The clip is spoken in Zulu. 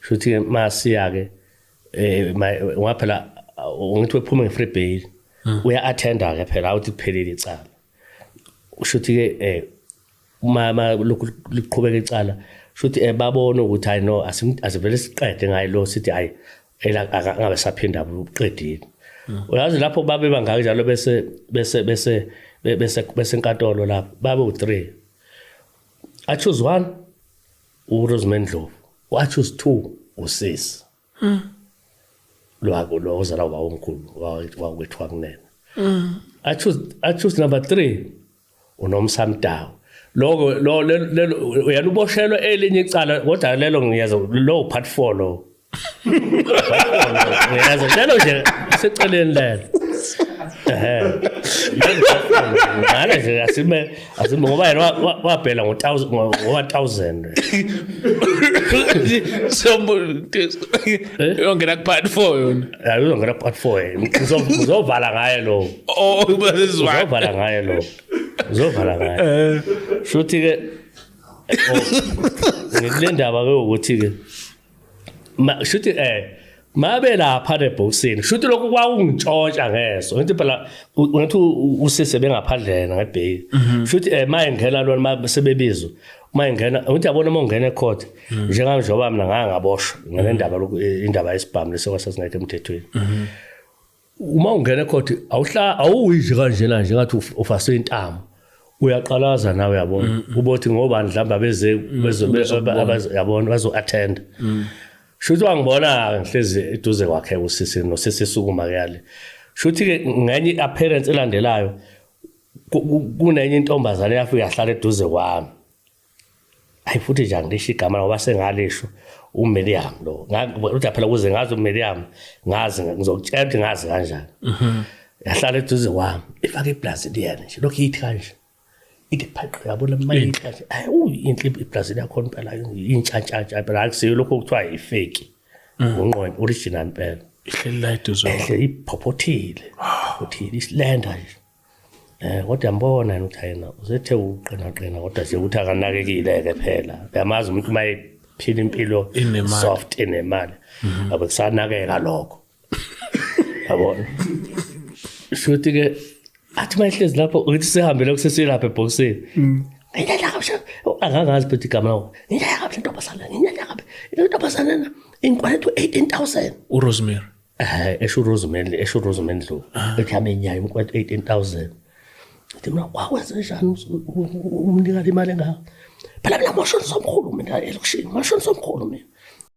shuthi masiya ke ngaphela ngithi wephuma nge-free bail uya-attenda ke phela awuthi kuphelile icala shuthi ke uma lokhu liqhubeka icala shuthi babona ukuthi hayi no asivele siqede ngayo lo sithi hayi angabe saphinda uqedile uyazi lapho babe bangaka njalo bese enkantolo lapho babe u3 I choose 1 uRosemary Ndlovu I choose 2 usisi lo ozala wawomkhulu wawethu wakunene I choose number 3 uNomsamdawu lo uyana uboshelwe elinye icala kodwa lelo ngiyaza lo part 4 lo ngiyaza lelo nje seceleni lelo ngala nje asime ngoba yena wabhela ngo1000 yongena ku part 4 yona ayuzongena part 4 uzovala ngaye lo uzovala ngaye lo uzovala ngaye shuthi ke ngile ndaba ke ukuthi ke shuthi mabe lapha eBoxing shuthi lokhu kwakungitshontsha ngeso ngithi phela ngathi usise bengaphandlena ngebheki shuthi mayengena lona sebebizwa mayengena ngithi yabona uma ungena ecourt njengoba mina ngaboshwa ngalendaba lokhu indaba yesibhamu lesekwasasingekho emthethweni uma ungena ecourt awuyidli kanjena nje ngathi ufaswe intamo uyaqalaza nawe yabona ubothi ngobani mhlamba yabona bazo attend shuthi wangibona ngihlezi eduze kwakhe usisi nosisi sukuma yale shuthi ke ngenye appearance elandelayo kunenye intombazane yafika yahlala eduze kwami ayifuthi nje angisho igama ngoba sengalisho uMiriam lo uthi phela kuze ngazi uMiriam ngazi ngizokutshela ukuthi ngazi kanjani yahlala eduze kwami ifake iBrazilian nje lokho ithi kanje ithi phaqe yabona mayithi kanje inhle iBrazil yakho phela intshantshantsha phela akusiyo lokho kuthiwa ifake unqondo original phela ihleli la eduze iphopothile isilenda nje kodwa mbona ukuthi yena usethe uqina kodwa nje ukuthi akanakekile ke phela uyamazi umuntu mayiphila impilo soft enemali abe kusanakeka lokho yabona shuthi ke athi mayihlezi lapho uthi sihambele kusesilapha eBoxing ngiyala kabusha angangazi phethi igama ngiyala kabusha intombazana inkwethu 18000 uRosemary esho Rosemary Ndlovu ethi amenyayo inkwethu 18000 ethi mina wakwenza njani umnika imali engaka phela mina moshoni somkhulu mina elokishini moshoni somkhulu mina